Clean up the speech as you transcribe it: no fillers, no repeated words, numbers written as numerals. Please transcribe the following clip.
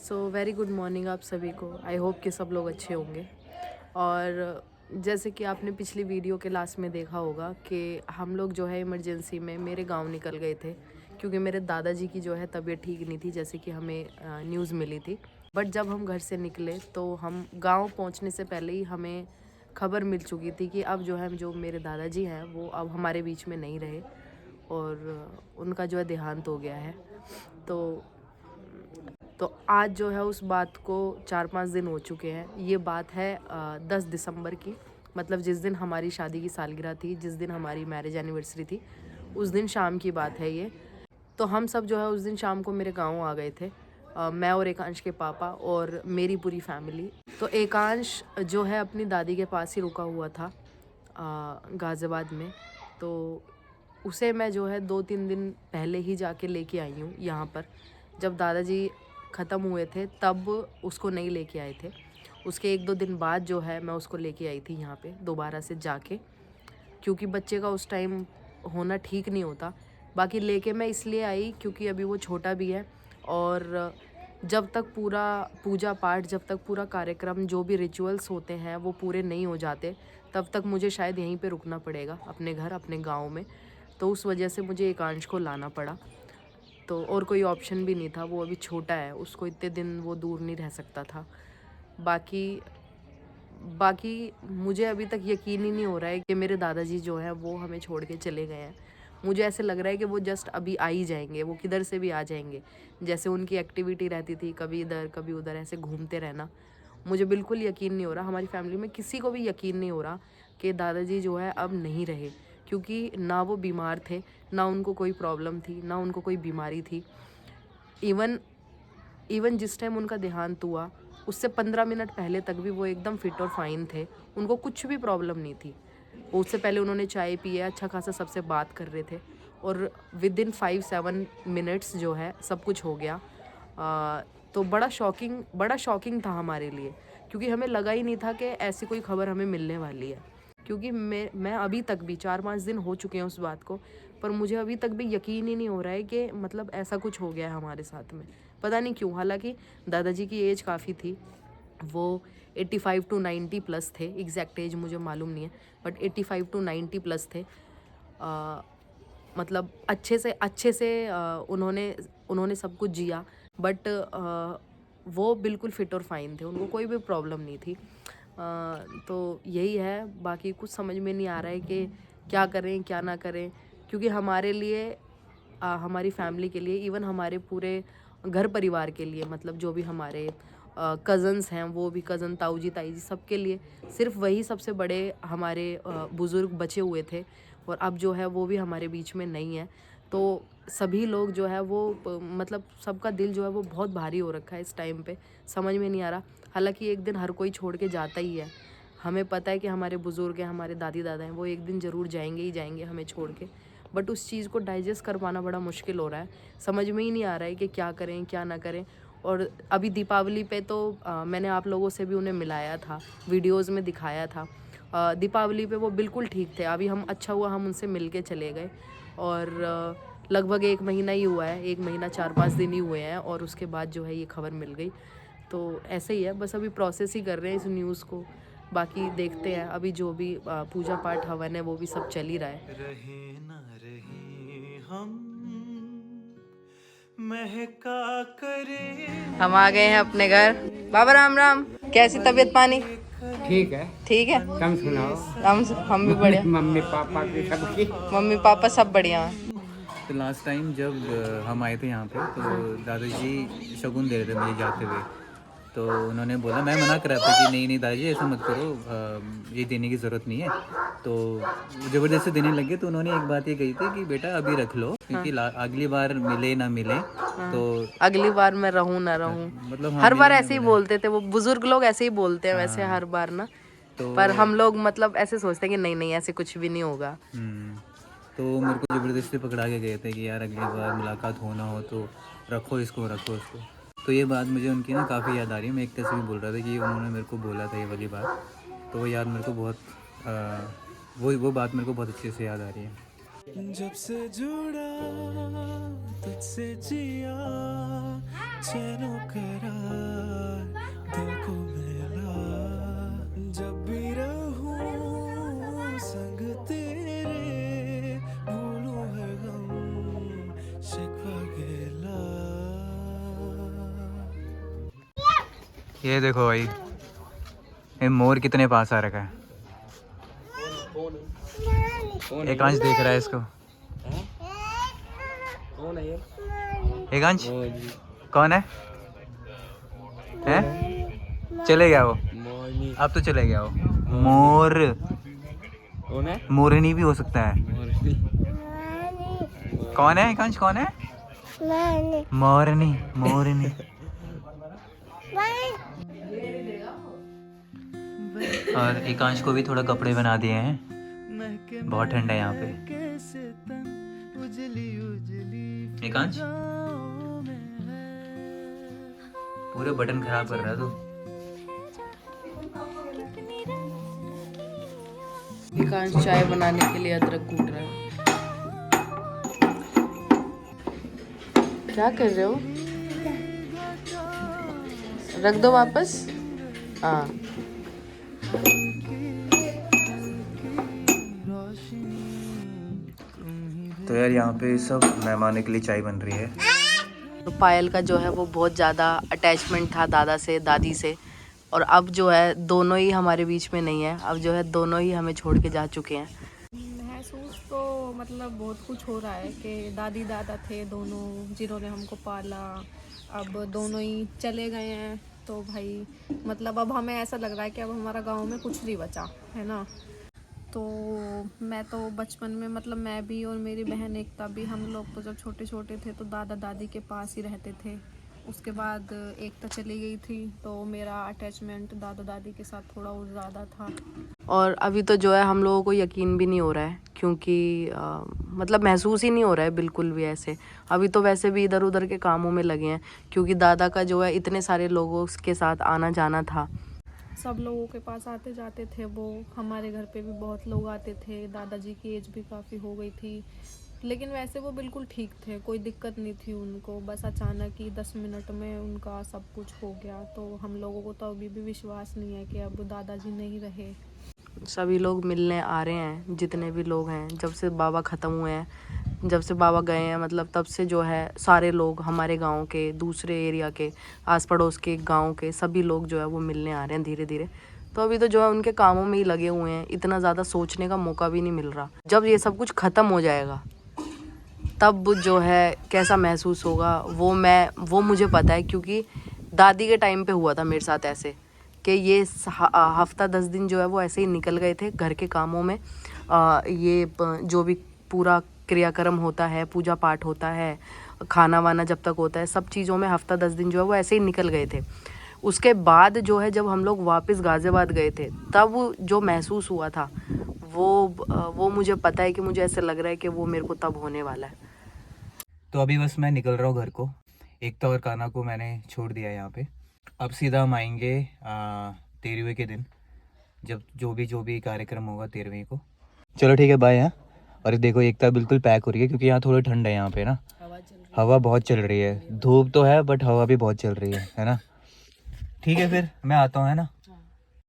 Very good morning आप सभी को। आई होप कि सब लोग अच्छे होंगे। और जैसे कि आपने पिछली वीडियो के लास्ट में देखा होगा कि हम लोग जो है इमरजेंसी में मेरे गांव निकल गए थे, क्योंकि मेरे दादाजी की जो है तबीयत ठीक नहीं थी, जैसे कि हमें न्यूज़ मिली थी। बट जब हम घर से निकले तो हम गांव पहुंचने से पहले ही हमें खबर मिल चुकी थी कि अब जो है जो मेरे दादाजी हैं वो अब हमारे बीच में नहीं रहे और उनका जो है देहांत हो गया है। तो आज जो है उस बात को 4-5 दिन हो चुके हैं। ये बात है 10 दिसंबर की, मतलब जिस दिन हमारी शादी की सालगिरह थी, जिस दिन हमारी मैरिज एनिवर्सरी थी, उस दिन शाम की बात है ये। तो हम सब जो है उस दिन शाम को मेरे गांव आ गए थे, मैं और एकांश के पापा और मेरी पूरी फैमिली। तो एकांश जो है अपनी दादी के पास ही रुका हुआ था गाज़ियाबाद में। तो उसे मैं जो है 2-3 दिन पहले ही जाके लेके आई हूँ यहाँ पर। जब दादाजी ख़त्म हुए थे तब उसको नहीं लेके आए थे। उसके 1-2 दिन बाद जो है मैं उसको लेके आई थी यहाँ पे दोबारा से जाके, क्योंकि बच्चे का उस टाइम होना ठीक नहीं होता। बाकी लेके मैं इसलिए आई क्योंकि अभी वो छोटा भी है, और जब तक पूरा पूजा पाठ, जब तक पूरा कार्यक्रम, जो भी रिचुअल्स होते हैं वो पूरे नहीं हो जाते, तब तक मुझे शायद यहीं पे रुकना पड़ेगा अपने घर, अपने गांव में। तो उस वजह से मुझे एकांश को लाना पड़ा। तो और कोई ऑप्शन भी नहीं था, वो अभी छोटा है, उसको इतने दिन वो दूर नहीं रह सकता था। बाकी बाकी मुझे अभी तक यकीन ही नहीं हो रहा है कि मेरे दादाजी जो हैं वो हमें छोड़ के चले गए हैं। मुझे ऐसे लग रहा है कि वो जस्ट अभी आ ही जाएंगे, वो किधर से भी आ जाएंगे। जैसे उनकी एक्टिविटी रहती थी, कभी इधर कभी उधर ऐसे घूमते रहना। मुझे बिल्कुल यकीन नहीं हो रहा, हमारी फैमिली में किसी को भी यकीन नहीं हो रहा कि दादाजी जो है अब नहीं रहे, क्योंकि ना वो बीमार थे, ना उनको कोई प्रॉब्लम थी, ना उनको कोई बीमारी थी। इवन इवन जिस टाइम उनका देहांत हुआ उससे 15 मिनट पहले तक भी वो एकदम फिट और फाइन थे, उनको कुछ भी प्रॉब्लम नहीं थी। उससे पहले उन्होंने चाय पी है, अच्छा खासा सबसे बात कर रहे थे, और विद इन 5-7 मिनट्स जो है सब कुछ हो गया। तो बड़ा शॉकिंग था हमारे लिए, क्योंकि हमें लगा ही नहीं था कि ऐसी कोई खबर हमें मिलने वाली है। क्योंकि मैं अभी तक भी 4-5 दिन हो चुके हैं उस बात को, पर मुझे अभी तक भी यकीन ही नहीं हो रहा है कि मतलब ऐसा कुछ हो गया है हमारे साथ में। पता नहीं क्यों, हालांकि दादाजी की एज काफ़ी थी, वो 85 टू 90 प्लस थे। एग्जैक्ट एज मुझे मालूम नहीं है, बट 85 टू 90 प्लस थे। मतलब अच्छे से उन्होंने सब कुछ जिया, बट वो बिल्कुल फिट और फाइन थे, उनको कोई भी प्रॉब्लम नहीं थी। तो यही है, बाकी कुछ समझ में नहीं आ रहा है कि क्या करें क्या ना करें, क्योंकि हमारे लिए, हमारी फैमिली के लिए, इवन हमारे पूरे घर परिवार के लिए, मतलब जो भी हमारे कज़न्स हैं, वो भी कज़न, ताऊ जी, ताई जी, सबके लिए सिर्फ वही सबसे बड़े हमारे बुज़ुर्ग बचे हुए थे, और अब जो है वो भी हमारे बीच में नहीं है। तो सभी लोग जो है वो मतलब सबका दिल जो है वो बहुत भारी हो रखा है इस टाइम पे, समझ में नहीं आ रहा। हालांकि एक दिन हर कोई छोड़ के जाता ही है, हमें पता है कि हमारे बुज़ुर्ग हैं, हमारे दादी दादा हैं, वो एक दिन ज़रूर जाएंगे ही जाएंगे हमें छोड़ के। बट उस चीज़ को डाइजेस्ट कर पाना बड़ा मुश्किल हो रहा है, समझ में ही नहीं आ रहा है कि क्या करें क्या ना करें। और अभी दीपावली पे तो मैंने आप लोगों से भी उन्हें मिलाया था, वीडियोस में दिखाया था। दीपावली पे वो बिल्कुल ठीक थे। अभी हम, अच्छा हुआ हम उनसे मिल के चले गए, और लगभग 1 महीना ही हुआ है, 1 महीना 4-5 दिन ही हुए हैं, और उसके बाद जो है ये खबर मिल गई। तो ऐसे ही है, बस अभी प्रोसेस ही कर रहे हैं इस न्यूज़ को। बाकी देखते हैं, अभी जो भी पूजा पाठ हवन है वो भी सब चल ही रहा है। रहे न रहे हम महका करे हम आ गए हैं अपने घर। बाबा राम राम, कैसी तबीयत पानी? ठीक है। ठीक है। तुम सुनाओ। हम भी बढ़िया। मम्मी पापा की सबकी। मम्मी पापा सब बढ़िया हैं। तो लास्ट टाइम जब हम आए थे यहाँ पे तो दादाजी शगुन दे रहे थे मुझे जाते हुए। तो उन्होंने बोला, मैं मना कर रहा था कि नहीं नहीं दादाजी ऐसा मत करो, ये देने की ज़रूरत नहीं है। तो ज़बरदस्ती देने लगे। तो उन्होंने एक बात ये कही थी कि बेटा अभी रख लो, क्योंकि अगली बार मिले ना मिले तो अगली बार मैं रहूं ना रहूं, मतलब हाँ हर बार मिले ना ऐसे ही मिले। बोलते थे वो बुजुर्ग लोग, ऐसे ही बोलते हैं वैसे हाँ हर बार ना। तो पर हम लोग मतलब ऐसे सोचते हैं कि नहीं नहीं, ऐसे कुछ भी नहीं होगा। तो मेरे को ज़बरदस्ती पकड़ा के गए थे कि यार अगली बार मुलाकात होना हो तो रखो इसको रखो इसको। तो ये बात मुझे उनकी ना काफ़ी याद आ रही है। मैं एक तरह से भी बोल रहा था कि उन्होंने मेरे को बोला था ये वाली बात, तो वो याद मेरे को बहुत वो बात मेरे को बहुत अच्छे से याद आ रही है। जब से जुड़ा तुझसे जिया चैनो करार दिल को मिला जब भी रहूं संग तेरे भूलूं हर गम शिकवा गिला। ये देखो भाई, ये मोर कितने पास आ रखा है। एकांश देख रहा है इसको। कौन है ये? एकांश कौन है? हैं? चले गया वो, मोरनी। अब तो चले गया वो। मोर, कौन है? मोरनी भी हो सकता है। मोरनी। कौन है एकांश, कौन है? मोरनी, मोरनी। और एकांश को भी थोड़ा कपड़े बना दिए हैं, बहुत ठंडा है यहाँ पे। एकांश पूरे बटन खराब कर रहा है तू। एकांश चाय बनाने के लिए अदरक कूट रहा है। क्या कर रहे हो? रख दो वापस। हाँ, तो यार यहाँ पे सब मेहमानों के लिए चाय बन रही है। तो पायल का जो है वो बहुत ज़्यादा अटैचमेंट था दादा से, दादी से, और अब जो है दोनों ही हमारे बीच में नहीं है। अब जो है दोनों ही हमें छोड़ के जा चुके हैं। महसूस तो मतलब बहुत कुछ हो रहा है कि दादी दादा थे दोनों जिन्होंने हमको पाला, अब दोनों ही चले गए हैं। तो भाई मतलब अब हमें ऐसा लग रहा है कि अब हमारा गांव में कुछ नहीं बचा है ना। तो मैं तो बचपन में मतलब मैं भी और मेरी बहन एकता भी, हम लोग तो जब छोटे छोटे थे तो दादा दादी के पास ही रहते थे। उसके बाद एकता चली गई थी तो मेरा अटैचमेंट दादा दादी के साथ थोड़ा और ज़्यादा था। और अभी तो जो है हम लोगों को यकीन भी नहीं हो रहा है, क्योंकि मतलब महसूस ही नहीं हो रहा है बिल्कुल भी ऐसे। अभी तो वैसे भी इधर उधर के कामों में लगे हैं, क्योंकि दादा का जो है इतने सारे लोगों के साथ आना जाना था। सब लोगों के पास आते जाते थे वो। हमारे घर पे भी बहुत लोग आते थे। दादाजी की एज भी काफ़ी हो गई थी, लेकिन वैसे वो बिल्कुल ठीक थे, कोई दिक्कत नहीं थी उनको। बस अचानक ही 10 मिनट में उनका सब कुछ हो गया। तो हम लोगों को तो अभी भी विश्वास नहीं है कि अब दादाजी नहीं रहे। सभी लोग मिलने आ रहे हैं, जितने भी लोग हैं। जब से बाबा ख़त्म हुए हैं, जब से बाबा गए हैं, मतलब तब से जो है सारे लोग हमारे गांव के, दूसरे एरिया के, आस पड़ोस के गांव के सभी लोग जो है वो मिलने आ रहे हैं धीरे धीरे। तो अभी तो जो है उनके कामों में ही लगे हुए हैं, इतना ज़्यादा सोचने का मौका भी नहीं मिल रहा। जब ये सब कुछ ख़त्म हो जाएगा तब जो है कैसा महसूस होगा वो मुझे पता है, क्योंकि दादी के टाइम पे हुआ था मेरे साथ ऐसे कि ये हफ्ता 10 दिन जो है वो ऐसे ही निकल गए थे घर के कामों में। जो भी पूरा क्रियाक्रम होता है, पूजा पाठ होता है, खाना वाना जब तक होता है, सब चीज़ों में हफ्ता 10 दिन जो है वो ऐसे ही निकल गए थे। उसके बाद जो है जब हम लोग वापस गाज़ियाबाद गए थे तब जो महसूस हुआ था वो मुझे पता है कि मुझे ऐसे लग रहा है कि वो मेरे को तब होने वाला है। तो अभी बस मैं निकल रहा हूँ घर को। एकता और कान्हा को मैंने छोड़ दिया यहाँ पे। अब सीधा हम आएंगे 13वें के दिन, जब जो भी कार्यक्रम होगा 13वें को। चलो ठीक है, बाय। यहाँ और देखो एकता बिल्कुल पैक हो रही है, क्योंकि यहाँ थोड़ा ठंड है यहाँ पे ना। हवा बहुत चल रही है, धूप तो है बट हवा भी बहुत चल रही है ना। ठीक है फिर मैं आता हूँ, है ना।